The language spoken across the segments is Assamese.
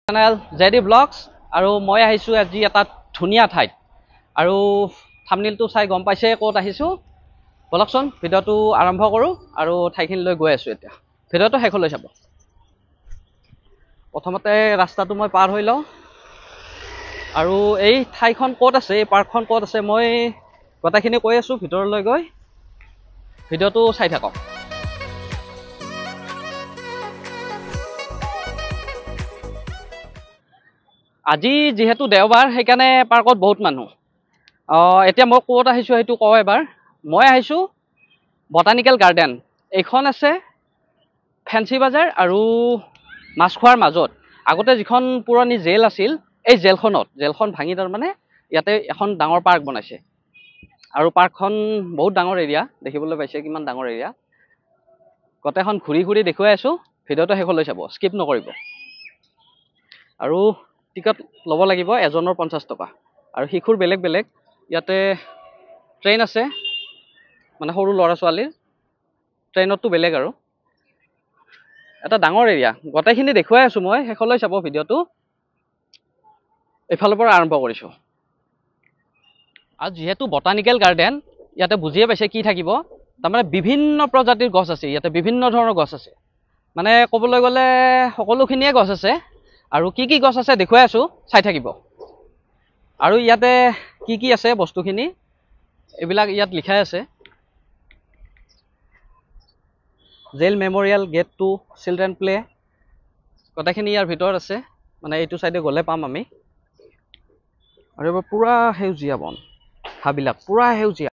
চেনেল জেডি ব্লগছ আৰু মই আহিছোঁ আজি এটা ধুনীয়া ঠাইত আৰু থাম্বনেইলটো চাই গম পাইছে ক'ত আহিছোঁ বলকচোন ভিডিঅ'টো আৰম্ভ কৰোঁ আৰু ঠাইখিনিলৈ গৈ আছোঁ এতিয়া ভিডিঅ'টো শেষলৈ চাব প্ৰথমতে ৰাস্তাটো মই পাৰ হৈ লওঁ আৰু এই ঠাইখন ক'ত আছে এই পাৰ্কখন ক'ত আছে মই গোটেইখিনি কৈ আছোঁ ভিতৰলৈ গৈ ভিডিঅ'টো চাই থাকক আজি যেহেতু দেওবাৰ সেইকাৰণে পাৰ্কত বহুত মানুহ এতিয়া মই ক'ত আহিছোঁ সেইটো কওঁ এবাৰ মই আহিছোঁ বটানিকেল গাৰ্ডেন এইখন আছে ফেঞ্চি বাজাৰ আৰু মাছখোৱাৰ মাজত আগতে যিখন পুৰণি জেল আছিল এই জেলখন ভাঙি তাৰমানে ইয়াতে এখন ডাঙৰ পাৰ্ক বনাইছে আৰু পাৰ্কখন বহুত ডাঙৰ এৰিয়া দেখিবলৈ পাইছে কিমান ডাঙৰ এৰিয়া গোটেইখন ঘূৰি ঘূৰি দেখুৱাই আছোঁ ভিডিঅ'টো শেষলৈ চাব স্কিপ নকৰিব আৰু টিকট ল'ব লাগিব এজনৰ 50 টকা আৰু শিশুৰ বেলেগ বেলেগ ইয়াতে ট্ৰেইন আছে মানে সৰু ল'ৰা ছোৱালীৰ ট্ৰেইনতটো বেলেগ আৰু এটা ডাঙৰ এৰিয়া গোটেইখিনি দেখুৱাই আছোঁ মই শেষলৈ চাব ভিডিঅ'টো এইফালৰ পৰা আৰম্ভ কৰিছোঁ আৰু যিহেতু বটানিকেল গাৰ্ডেন ইয়াতে বুজিয়ে পাইছে কি থাকিব তাৰমানে বিভিন্ন প্ৰজাতিৰ গছ আছে ইয়াতে বিভিন্ন ধৰণৰ গছ আছে মানে ক'বলৈ গ'লে সকলোখিনিয়ে গছ আছে আৰু কি কি গছ আছে দেখুৱাই আছোঁ চাই থাকিব আৰু ইয়াতে কি কি আছে বস্তুখিনি এইবিলাক ইয়াত লিখাই আছে jail memorial gate to children play গোটেইখিনি ইয়াৰ ভিতৰত আছে মানে এইটো চাইডে গ'লে পাম আমি আৰু এবাৰ পুৰা সেউজীয়া বন ঘাঁহবিলাক পুৰা সেউজীয়া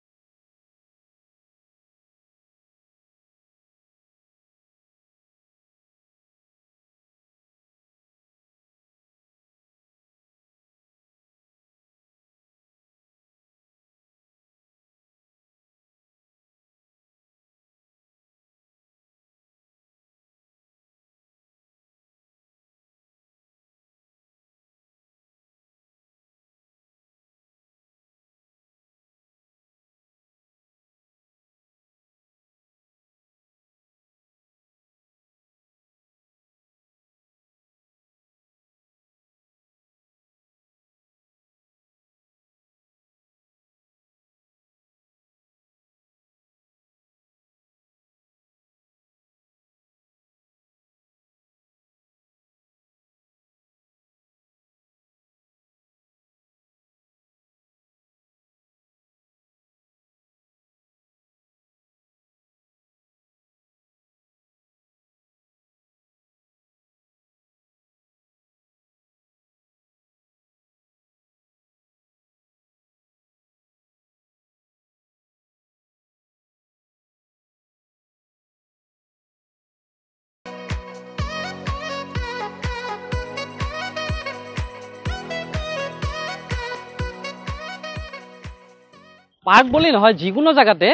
পাৰ্ক বুলি নহয় যিকোনো জেগাতে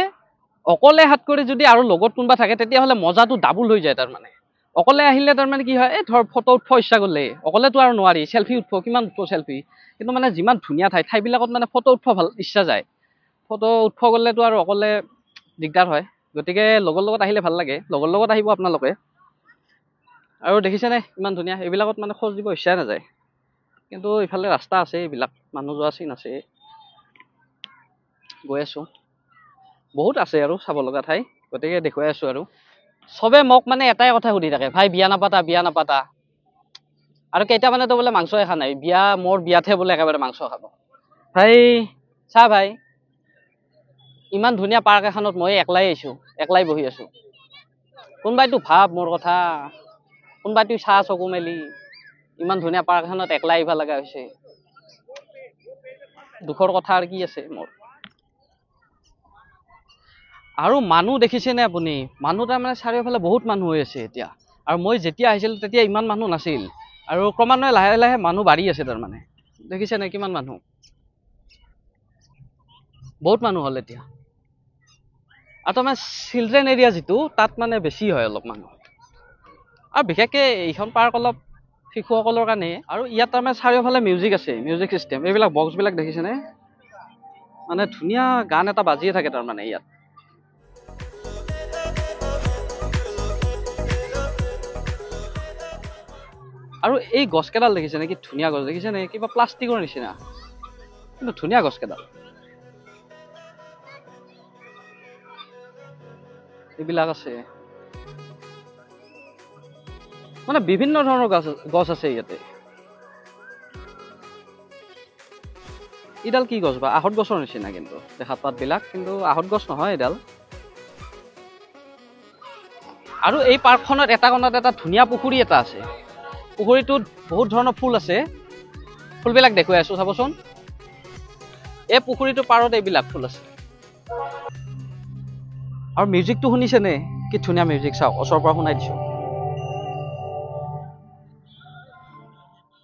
অকলে হাত কৰি যদি আৰু লগত কোনোবা থাকে তেতিয়াহ'লে মজাটো ডাবুল হৈ যায় তাৰমানে অকলে আহিলে তাৰমানে কি হয় এই ধৰ ফটো উঠিব ইচ্ছা গ'লে অকলেতো আৰু নোৱাৰি চেল্ফি উঠিব কিমান উঠিব চেল্ফি কিন্তু মানে যিমান ধুনীয়া ঠাইবিলাকত মানে ফটো উঠিব ভাল ইচ্ছা যায় ফটো উঠিব গ'লেতো আৰু অকলে দিগদাৰ হয় গতিকে লগৰ লগত আহিলে ভাল লাগে লগৰ লগত আহিব আপোনালোকে আৰু দেখিছেনে ইমান ধুনীয়া এইবিলাকত মানে খোজ দিব ইচ্ছা নাযায় কিন্তু ইফালে ৰাস্তা আছে এইবিলাক মানুহ যোৱা চিন আছে গৈ আছোঁ বহুত আছে আৰু চাব লগা ঠাই গতিকে দেখুৱাই আছোঁ আৰু চবে মোক মানে এটাই কথা সুধি থাকে ভাই বিয়া নাপাতা আৰু কেইটামানেতো বোলে মাংস খোৱা নাই মোৰ বিয়াতহে বোলে একেবাৰে মাংস খাব ভাই চা ভাই ইমান ধুনীয়া পাৰ্ক এখনত মই একলাই বহি আছোঁ কোনোবাইতো ভাব মোৰ কথা কোনোবাইতো চা চকু মেলি ইমান ধুনীয়া পাৰ্ক এখনত একলাই আহিব লগা হৈছে দুখৰ কথা আৰু কি আছে মোৰ আৰু মানুহ দেখিছেনে আপুনি মানুহ তাৰমানে চাৰিওফালে বহুত মানুহ হৈ আছে এতিয়া আৰু মই যেতিয়া আহিছিলোঁ তেতিয়া ইমান মানুহ নাছিল আৰু ক্ৰমান্বয়ে লাহে লাহে মানুহ বাঢ়ি আছে তাৰমানে দেখিছেনে কিমান মানুহ বহুত মানুহ হ'ল এতিয়া আৰু তাৰমানে চিলড্ৰেন এৰিয়া যিটো তাত মানে বেছি হয় অলপ মানুহ আৰু বিশেষকৈ এইখন পাৰ্ক অলপ শিশুসকলৰ কাৰণে আৰু ইয়াত তাৰমানে চাৰিওফালে মিউজিক আছে মিউজিক চিষ্টেম এইবিলাক বক্সবিলাক দেখিছেনে মানে ধুনীয়া গান এটা বাজিয়ে থাকে তাৰমানে ইয়াত আৰু এই গছকেইডাল দেখিছে নে কি ধুনীয়া গছ দেখিছে নে কিবা প্লাষ্টিকৰ নিচিনা কিন্তু ধুনীয়া গছকেইডাল এইবিলাক আছে মানে বিভিন্ন ধৰণৰ গছ আছে ইয়াতে এইডাল কি গছ বা আহত গছৰ নিচিনা কিন্তু দেখাত পাতবিলাক কিন্তু আহত গছ নহয় এইডাল আৰু এই পাৰ্কখনত এটা কোণত এটা ধুনীয়া পুখুৰী এটা আছে পুখুৰীটোত বহুত ধৰণৰ ফুল আছে ফুলবিলাক দেখুৱাই আছো চাবচোন এই পুখুৰীটোৰ পাৰত এইবিলাক ফুল আছে আৰু মিউজিকটো শুনিছে নে কি ধুনীয়া মিউজিক চাওক ওচৰৰ পৰা শুনাই দিছো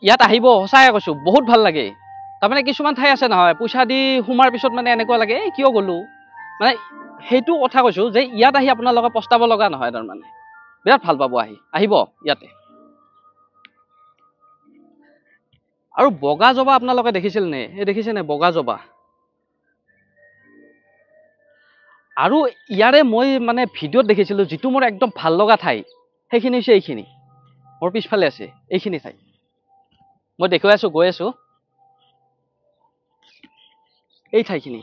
ইয়াত আহিব সঁচাই কৈছো বহুত ভাল লাগে তাৰমানে কিছুমান ঠাই আছে নহয় পইচা দি সোমাৰ পিছত মানে এনেকুৱা লাগে কিয় গ'লো মানে সেইটো কথা কৈছো যে ইয়াত আহি আপোনালোকে পস্তাব লগা নহয় তাৰমানে বিৰাট ভাল পাব আহিব ইয়াতে আৰু বগা জবা আপোনালোকে দেখিছিল নে এই দেখিছে নে বগা জবা আৰু ইয়াৰে মই মানে ভিডিঅ'ত দেখিছিলো যিটো মোৰ একদম ভাল লগা ঠাই সেইখিনি হৈছে এইখিনি মোৰ পিছফালে আছে এইখিনি ঠাই মই দেখুৱাই আছো গৈ আছো এই ঠাইখিনি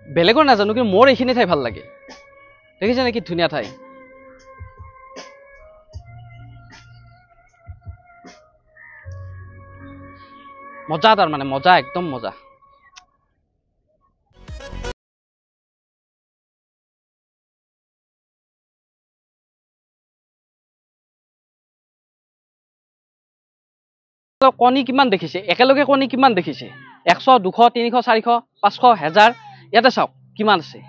বেলেগৰ নাজানো কিন্তু মোৰ এইখিনি ঠাই ভাল লাগে দেখিছে নে কি ধুনীয়া ঠাই মজা তাৰমানে মজা একদম মজা কণী কিমান দেখিছে একেলগে কণী কিমান দেখিছে 100 200 300 400 500 1000 ইয়াতে চাওক কিমান আছে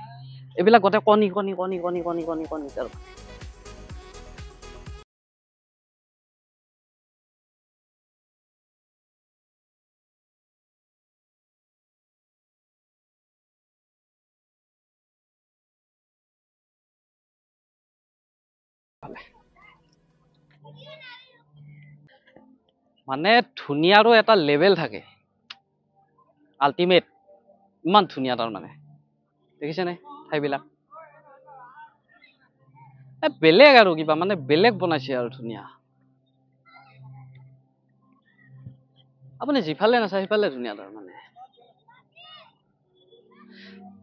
এইবিলাক গোটেই কণী কণী কণী কণী কণী কণী কণী মানে ধুনীয়াৰো এটা লেভেল থাকে আল্টিমেট ইমান ধুনীয়া তাৰমানে দেখিছেনে ঠাইবিলাক বেলেগ আৰু কিবা মানে বেলেগ বনাইছে আৰু ধুনীয়া আপুনি যিফালে নাচায় সিফালে ধুনীয়া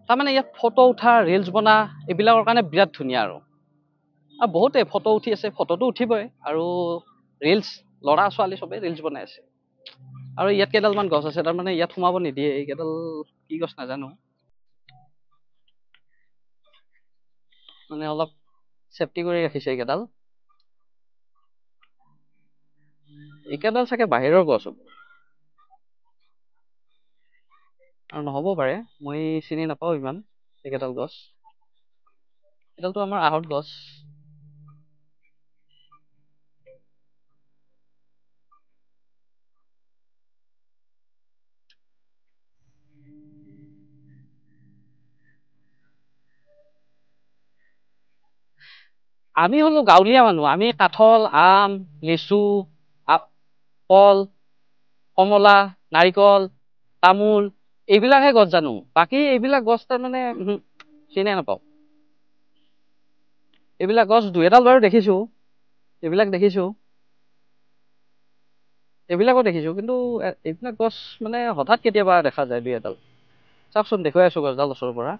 তাৰমানে ইয়াত ফটো উঠা ৰিলছ বনা এইবিলাকৰ কাৰণে বিৰাট ধুনীয়া আৰু বহুতে ফটো উঠি আছে ফটোটো উঠিবই আৰু ৰিলছ ল'ৰা ছোৱালী চবে ৰিলছ বনাই আছে আৰু ইয়াত কেইডালমান গছ আছে তাৰমানে ইয়াত সোমাব নিদিয়ে এইকেইডাল কি গছ নাজানো মানে অলপ সেফটি কৰি ৰাখিছে এইকেইডাল চাগে বাহিৰৰ গছ হ'ব আৰু নহ'ব পাৰে মই চিনি নাপাওঁ ইমান এইকেইডাল গছ এডালটো আমাৰ আহত গছ আমি হলো গাঁৱলীয়া মানুহ আমি কাঠল আম লিচু কল কমলা নাৰিকল তামোল এইবিলাকহে গছ জানো বাকী এইবিলাক গছ তাৰমানে চিনি নাপাওঁ এইবিলাক গছ দুই এডাল বাৰু দেখিছো এইবিলাকো দেখিছো কিন্তু এইবিলাক গছ মানে হঠাৎ কেতিয়াবা দেখা যায় দুই এডাল চাওকচোন দেখুৱাই আছো গছডাল ওচৰৰ পৰা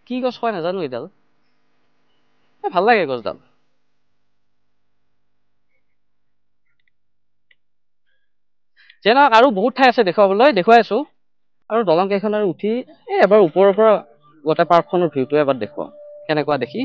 কি গছ কয় নাজানো এইডাল ভাল লাগে গছডাল যে নহওক আৰু বহুত ঠাই আছে দেখুৱাবলৈ দেখুৱাই আছো আৰু দলং কেইখনৰ উঠি এবাৰ ওপৰৰ পৰা গোটেই পাৰ্কখনৰ ভিউটো এবাৰ দেখুৱাম কেনেকুৱা দেখি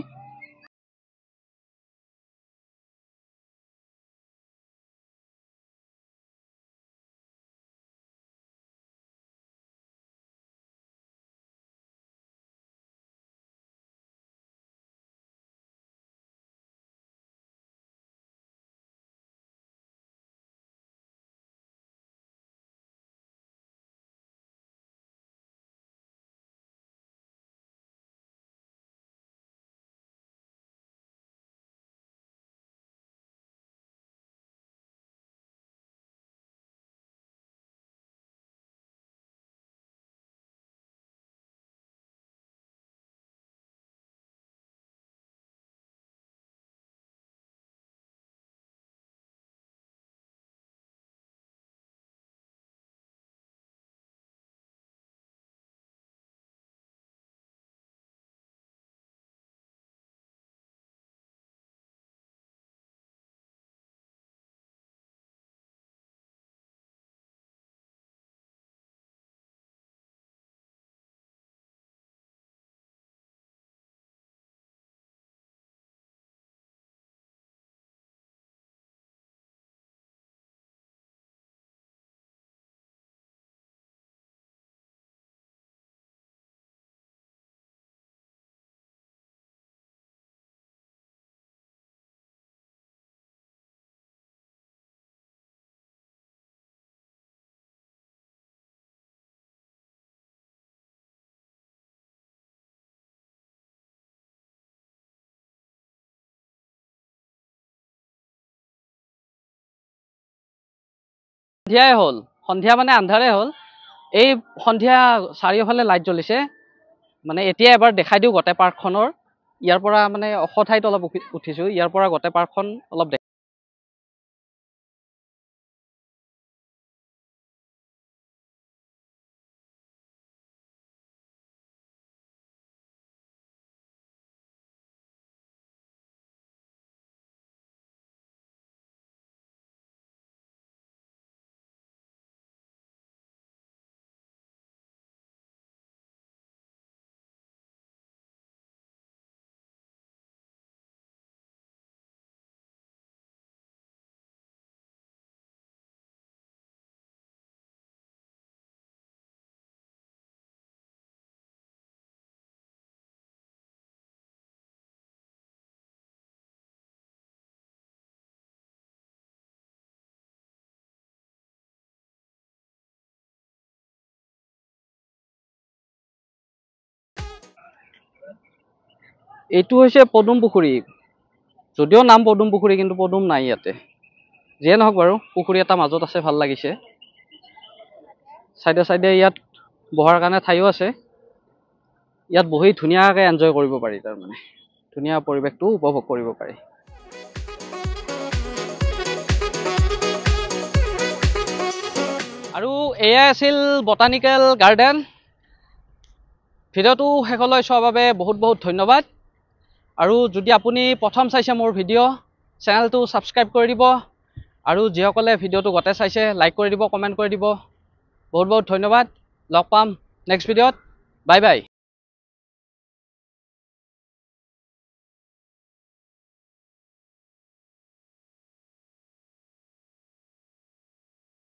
সন্ধিয়াই হ'ল, সন্ধিয়া মানে আন্ধাৰে হ'ল। এই সন্ধিয়া চাৰিওফালে লাইট জ্বলিছে। মানে এতিয়া এবাৰ দেখাই দিওঁ গোটেই পাৰ্কখনৰ। ইয়াৰ পৰা মানে ওখ ঠাইত অলপ উঠিছোঁ, ইয়াৰ পৰা গোটেই পাৰ্কখন অলপ এইটো হৈছে পদুম পুখুৰী। যদিও নাম পদুম পুখুৰী, কিন্তু পদুম নাই ইয়াতে। যিয়ে নহওক বাৰু, পুখুৰী এটা মাজত আছে, ভাল লাগিছে। চাইডে চাইডে ইয়াত বহাৰ কাৰণে ঠাইও আছে। ইয়াত বহি ধুনীয়াকৈ এনজয় কৰিব পাৰি, তাৰমানে ধুনীয়া পৰিৱেশটো উপভোগ কৰিব পাৰি। আৰু এয়াই আছিল বটানিকেল গাৰ্ডেন। ভিডিঅ'টো শেষলৈ চোৱাৰ বাবে বহুত বহুত ধন্যবাদ। আৰু যদি আপুনি প্ৰথম চাইছে মোৰ ভিডিঅ', চেনেলটো ছাবস্ক্ৰাইব কৰি দিব। আৰু যিসকলে ভিডিঅ'টো গোটেই চাইছে, লাইক কৰি দিব, কমেণ্ট কৰি দিব। বহুত বহুত ধন্যবাদ। লগ পাম নেক্সট ভিডিঅ'ত। Bye bye.